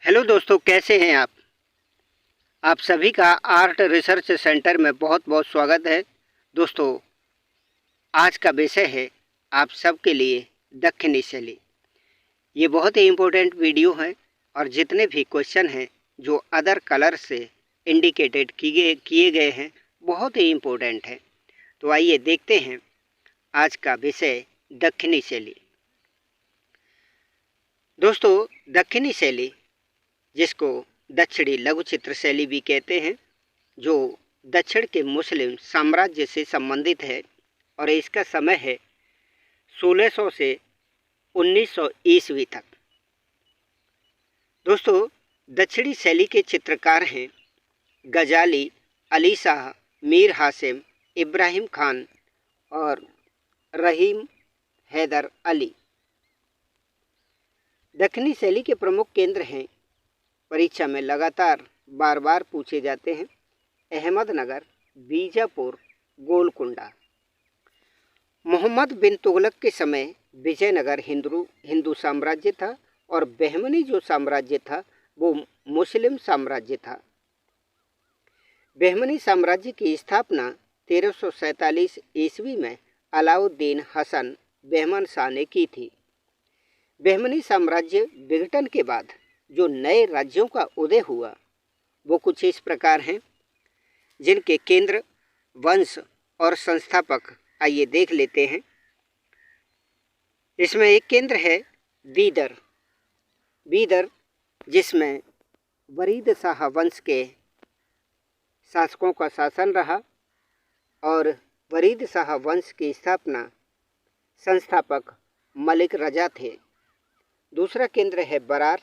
Hello दोस्तों, कैसे हैं आप सभी का आर्ट रिसर्च सेंटर में बहुत बहुत स्वागत है। दोस्तों, आज का विषय है आप सबके लिए दक्षिणी शैली। ये बहुत ही इम्पोर्टेंट वीडियो है और जितने भी क्वेश्चन हैं जो अदर कलर से इंडिकेटेड किए गए हैं बहुत ही इम्पोर्टेंट है। तो आइए देखते हैं आज का विषय दक्षिणी शैली। दोस्तों, दक्षिणी शैली जिसको दक्षिणी लघु चित्र शैली भी कहते हैं, जो दक्षिण के मुस्लिम साम्राज्य से संबंधित है और इसका समय है 1600 से 1900 ईस्वी तक। दोस्तों, दक्षिणी शैली के चित्रकार हैं गजाली, अली शाह, मीर हासिम, इब्राहिम खान और रहीम हैदर अली। दक्षिणी शैली के प्रमुख केंद्र हैं, परीक्षा में लगातार बार बार पूछे जाते हैं, अहमदनगर, बीजापुर, गोलकुंडा। मोहम्मद बिन तुगलक के समय विजयनगर हिंदू साम्राज्य था और बहमनी जो साम्राज्य था वो मुस्लिम साम्राज्य था। बहमनी साम्राज्य की स्थापना 1347 ईस्वी में अलाउद्दीन हसन बहमन शाह ने की थी। बहमनी साम्राज्य विघटन के बाद जो नए राज्यों का उदय हुआ वो कुछ इस प्रकार हैं, जिनके केंद्र, वंश और संस्थापक आइए देख लेते हैं। इसमें एक केंद्र है बीदर, जिसमें वरीद शाह वंश के शासकों का शासन रहा और वरीद शाह वंश की स्थापना संस्थापक मलिक रजा थे। दूसरा केंद्र है बरार,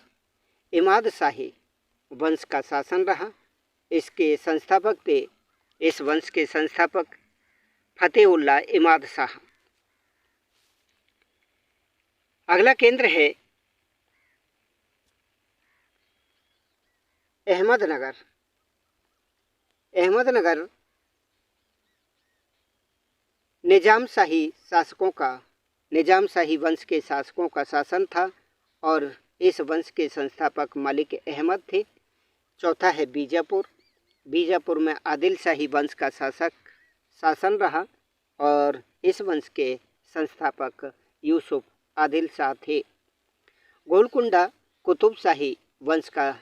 इमाद शाही वंश का शासन रहा। इसके संस्थापक थे, इस वंश के संस्थापक फतेहुल्लाह इमाद शाह। अगला केंद्र है अहमदनगर निजाम शाही वंश के शासकों का शासन था और इस वंश के संस्थापक मलिक अहमद थे। चौथा है बीजापुर में आदिल शाही वंश का शासन रहा और इस वंश के संस्थापक यूसुफ आदिल शाह थे। गोलकुंडा कुतुब शाही वंश का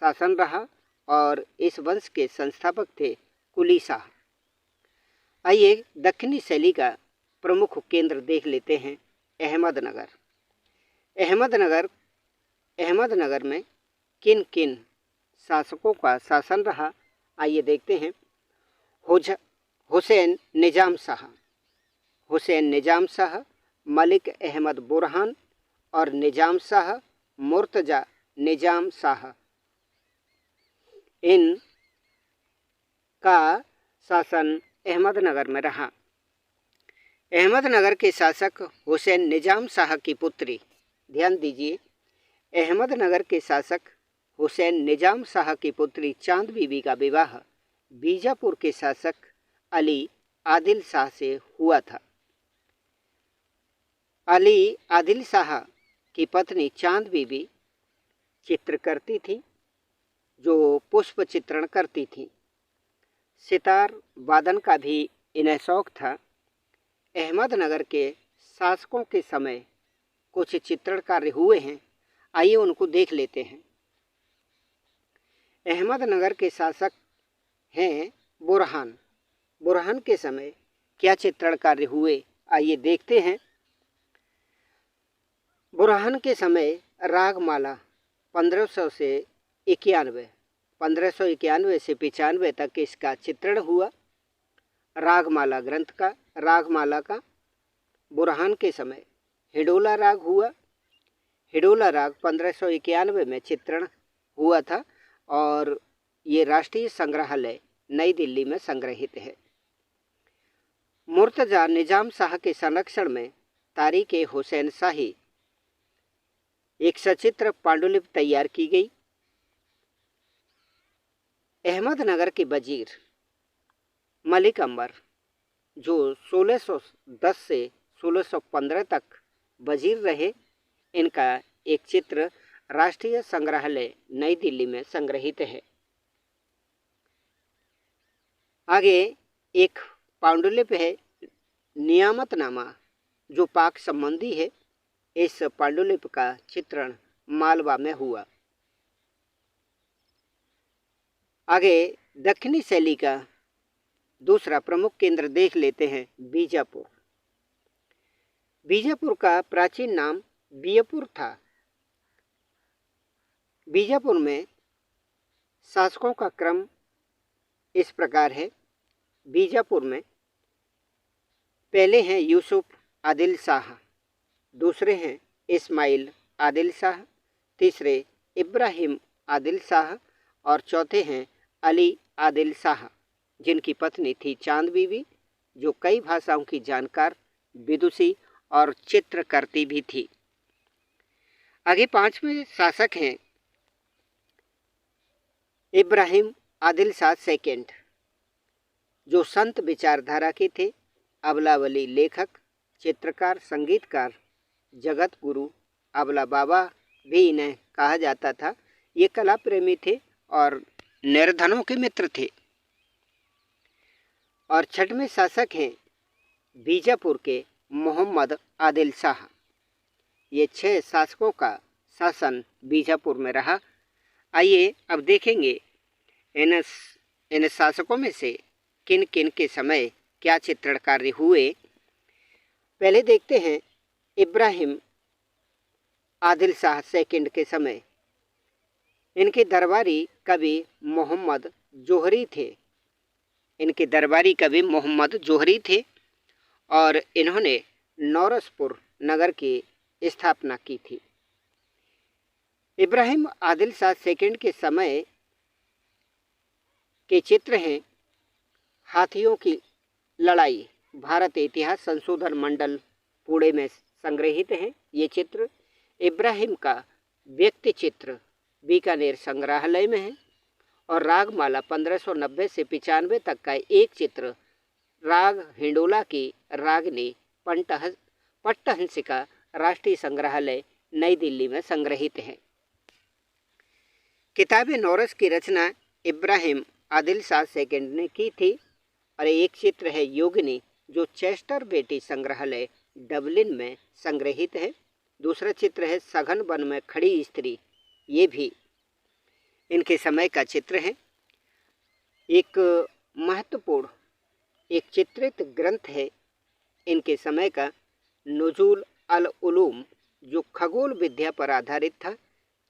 शासन रहा और इस वंश के संस्थापक थे कुली शाह। आइए दक्षिणी शैली का प्रमुख केंद्र देख लेते हैं, अहमदनगर में किन किन शासकों का शासन रहा आइए देखते हैं। हुसैन निजाम शाह, मलिक अहमद बुरहान और निजाम शाह, मुर्तजा निजाम शाह, इन का शासन अहमदनगर में रहा। अहमदनगर के शासक हुसैन निजाम शाह की पुत्री, ध्यान दीजिए, अहमदनगर के शासक हुसैन निजाम शाह की पुत्री चांद बीबी का विवाह बीजापुर के शासक अली आदिल शाह से हुआ था। अली आदिल शाह की पत्नी चांद बीबी चित्र करती थी, जो पुष्प चित्रण करती थी। सितार वादन का भी इन्हें शौक था। अहमदनगर के शासकों के समय कुछ चित्रण कार्य हुए हैं, आइए उनको देख लेते हैं। अहमदनगर के शासक हैं बुरहान के समय क्या चित्रण कार्य हुए आइए देखते हैं। बुरहान के समय रागमाला 1591 से 95 तक इसका चित्रण हुआ। रागमाला का बुरहान के समय हिडोला राग हुआ। हिडोला राग 1591 में चित्रण हुआ था और ये राष्ट्रीय संग्रहालय नई दिल्ली में संग्रहित है। मुर्तजा निजाम शाह के संरक्षण में तारीख हुसैन शाही एक सचित्र पांडुलिपि तैयार की गई। अहमदनगर के वजीर मलिक अंबर, जो 1610 से 1615 तक वजीर रहे, इनका एक चित्र राष्ट्रीय संग्रहालय नई दिल्ली में संग्रहित है। आगे एक पांडुलिपि है नियामतनामा, जो पाक संबंधी है। इस पांडुलिपि का चित्रण मालवा में हुआ। आगे दक्षिणी शैली का दूसरा प्रमुख केंद्र देख लेते हैं, बीजापुर। बीजापुर का प्राचीन नाम बीयपुर था। बीजापुर में शासकों का क्रम इस प्रकार है। बीजापुर में पहले हैं यूसुफ आदिल शाह, दूसरे हैं इस्माइल आदिल शाह, तीसरे इब्राहिम आदिल शाह और चौथे हैं अली आदिल शाह, जिनकी पत्नी थी चांद बीवी, जो कई भाषाओं की जानकार, विदुषी और चित्रकर्ती भी थी। आगे पांचवें शासक हैं इब्राहिम आदिल शाह सेकेंड, जो संत विचारधारा के थे, अबलावली लेखक, चित्रकार, संगीतकार, जगत गुरु, अबला बाबा भी इन्हें कहा जाता था। ये कला प्रेमी थे और निर्धनों के मित्र थे। और छठवें शासक हैं बीजापुर के मोहम्मद आदिल शाह। ये 6 शासकों का शासन बीजापुर में रहा। आइए अब देखेंगे इन शासकों में से किन किन के समय क्या चित्रण कार्य हुए। पहले देखते हैं इब्राहिम आदिल शाह सेकंड के समय। इनके दरबारी कवि मोहम्मद जोहरी थे। इनके दरबारी कवि मोहम्मद जोहरी थे और इन्होंने नौरसपुर नगर की स्थापना की थी। इब्राहिम आदिल शाह सेकंड के समय के चित्र हैं हाथियों की लड़ाई, भारत इतिहास संशोधन मंडल पुणे में संग्रहित है। ये चित्र इब्राहिम का व्यक्ति चित्र बीकानेर संग्रहालय में है। और रागमाला 1590 से 95 तक का एक चित्र राग हिंडोला की रागनी पट्टहंसिका राष्ट्रीय संग्रहालय नई दिल्ली में संग्रहित है। किताब नौरस की रचना इब्राहिम आदिल शाह सेकंड ने की थी। और एक चित्र है योगिनी, जो चेस्टर बेटी संग्रहालय डबलिन में संग्रहित है। दूसरा चित्र है सघन वन में खड़ी स्त्री, ये भी इनके समय का चित्र है। एक महत्वपूर्ण एक चित्रित ग्रंथ है इनके समय का, नुजुल अल उलूम, जो खगोल विद्या पर आधारित था।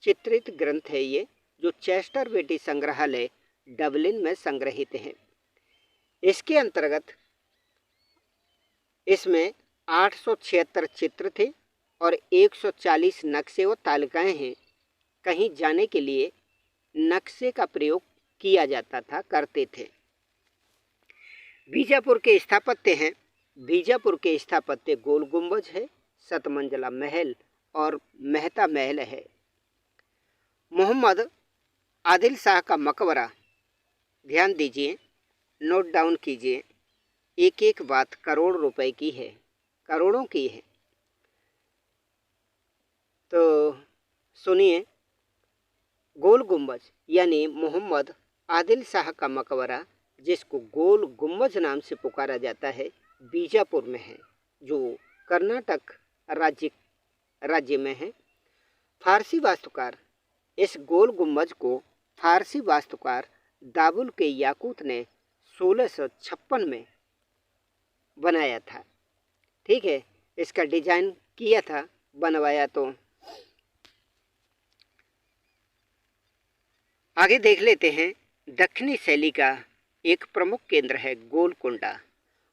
चित्रित ग्रंथ है ये, जो चेस्टर बेटी संग्रहालय डबलिन में संग्रहित है। इसके अंतर्गत इसमें 876 चित्र थे और 140 नक्शे व तालिकाएं हैं। कहीं जाने के लिए नक्शे का प्रयोग किया जाता था, करते थे। बीजापुर के स्थापत्य हैं। बीजापुर के स्थापत्य गोल गुंबज है, सतमंजिला महल और मेहता महल है। मोहम्मद आदिल शाह का मकबरा, ध्यान दीजिए, नोट डाउन कीजिए, एक एक बात करोड़ रुपए की है, करोड़ों की है। तो सुनिए, गोल गुंबज यानी मोहम्मद आदिल शाह का मकबरा, जिसको गोल गुंबज नाम से पुकारा जाता है, बीजापुर में है, जो कर्नाटक राज्य में है। फारसी वास्तुकार, इस गोल गुंबज को फारसी वास्तुकार दाबुल के याकूत ने 1656 में बनाया था। ठीक है, इसका डिजाइन किया था, बनवाया। तो आगे देख लेते हैं दक्षिणी शैली का एक प्रमुख केंद्र है गोलकुंडा।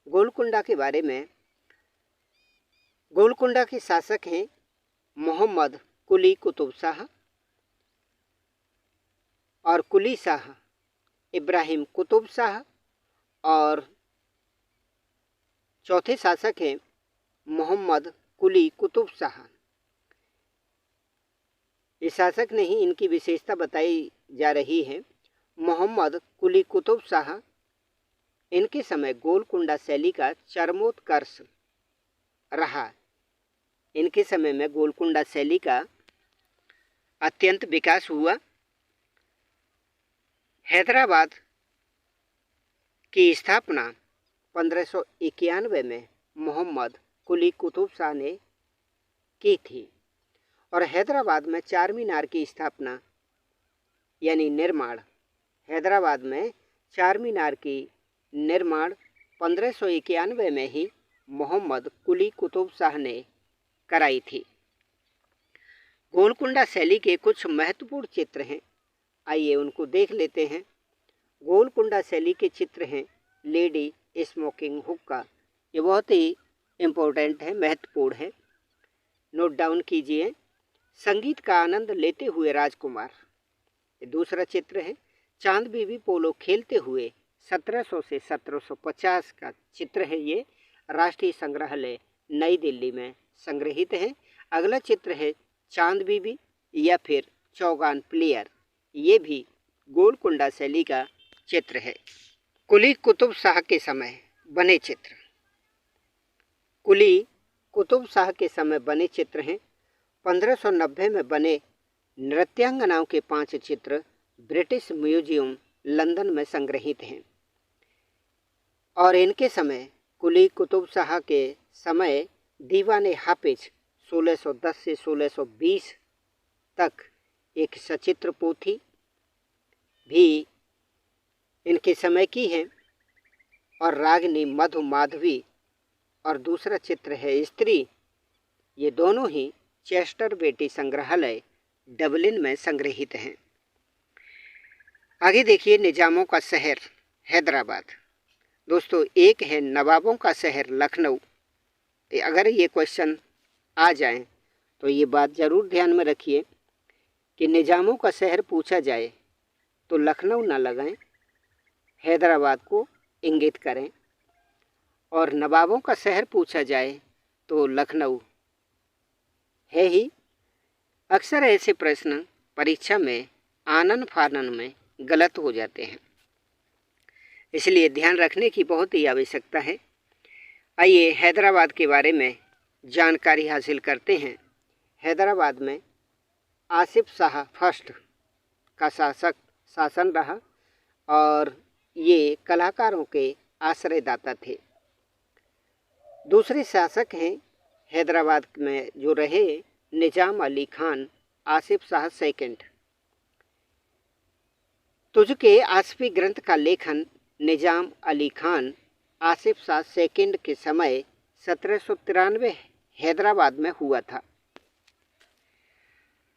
गोलकुंडा के बारे में, गोलकुंडा के शासक हैं मोहम्मद कुली कुतुब शाह और कुली शाह इब्राहिम कुतुब शाह, और चौथे शासक हैं मोहम्मद कुली कुतुब शाह। इस शासक ने ही इनकी विशेषता बताई जा रही है। मोहम्मद कुली कुतुब शाह, इनके समय गोलकुंडा शैली का चरमोत्कर्ष रहा। इनके समय में गोलकुंडा शैली का अत्यंत विकास हुआ। हैदराबाद की स्थापना 1591 में मोहम्मद कुली कुतुब शाह ने की थी और हैदराबाद में चार मीनार की स्थापना यानी निर्माण, हैदराबाद में चार मीनार की निर्माण 1591 में ही मोहम्मद कुली कुतुब शाह ने कराई थी। गोलकुंडा शैली के कुछ महत्वपूर्ण चित्र हैं, आइए उनको देख लेते हैं। गोलकुंडा शैली के चित्र हैं लेडी स्मोकिंग हुक्का, ये बहुत ही इम्पोर्टेंट है, महत्वपूर्ण है, नोट डाउन कीजिए। संगीत का आनंद लेते हुए राजकुमार, ये दूसरा चित्र है। चांद बीबी पोलो खेलते हुए 1700 से 1750 का चित्र है, ये राष्ट्रीय संग्रहालय नई दिल्ली में संग्रहित है। अगला चित्र है चांद बीबी या फिर चौगान प्लेयर, ये भी गोलकुंडा शैली का चित्र है। कुली कुतुब शाह के समय बने चित्र, कुली कुतुब शाह के समय बने चित्र हैं। 1590 में बने नृत्यांगनाओं के 5 चित्र ब्रिटिश म्यूजियम लंदन में संग्रहित हैं और इनके समय कुली कुतुब शाह के समय दीवाने हाफिज 1610 से 1620 तक एक सचित्र पोथी भी इनके समय की है और रागिनी मधु माधवी और दूसरा चित्र है स्त्री, ये दोनों ही चेस्टर बेटी संग्रहालय डबलिन में संग्रहित हैं। आगे देखिए निजामों का शहर हैदराबाद। दोस्तों एक है नवाबों का शहर लखनऊ। अगर ये क्वेश्चन आ जाए तो ये बात ज़रूर ध्यान में रखिए कि निजामों का शहर पूछा जाए तो लखनऊ ना लगाएं, हैदराबाद को इंगित करें, और नवाबों का शहर पूछा जाए तो लखनऊ है ही। अक्सर ऐसे प्रश्न परीक्षा में आनन फानन में गलत हो जाते हैं, इसलिए ध्यान रखने की बहुत ही आवश्यकता है। आइए हैदराबाद के बारे में जानकारी हासिल करते हैं। हैदराबाद में आसिफ शाह फर्स्ट का शासन रहा और ये कलाकारों के आश्रयदाता थे। दूसरे शासक हैं हैदराबाद में जो रहे निजाम अली खान आसिफ शाह सेकंड। तुझके आसफी ग्रंथ का लेखन निजाम अली खान आसिफ शाह सेकंड के समय 1793 हैदराबाद में हुआ था।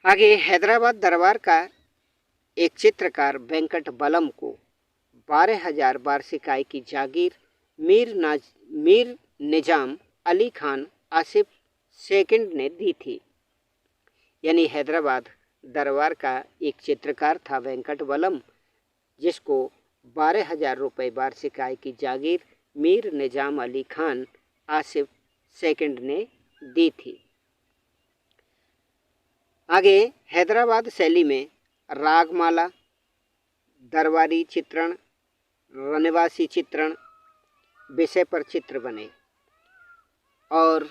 आगे हैदराबाद दरबार का एक चित्रकार वेंकट बलम को 12,000 वार्षिक आय की जागीर मीर निजाम अली खान आसिफ सेकंड ने दी थी। यानी हैदराबाद दरबार का एक चित्रकार था वेंकट बलम, जिसको 12,000 रुपये वार्षिक आय की जागीर मीर निजाम अली खान आसिफ सेकंड ने दी थी। आगे हैदराबाद शैली में रागमाला, दरबारी चित्रण, रनवासी चित्रण विषय पर चित्र बने और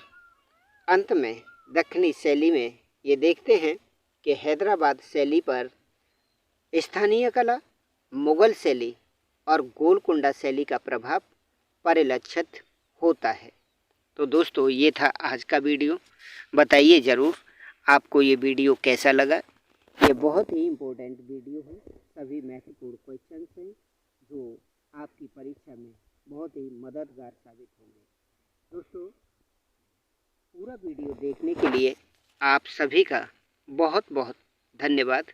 अंत में दक्षिणी शैली में ये देखते हैं कि हैदराबाद शैली पर स्थानीय कला, मुगल शैली और गोलकुंडा शैली का प्रभाव परिलक्षित होता है। तो दोस्तों ये था आज का वीडियो। बताइए ज़रूर आपको ये वीडियो कैसा लगा। ये बहुत ही इम्पोर्टेंट वीडियो है, सभी महत्वपूर्ण क्वेश्चंस हैं जो आपकी परीक्षा में बहुत ही मददगार साबित होंगे। दोस्तों पूरा वीडियो देखने के लिए आप सभी का बहुत बहुत धन्यवाद।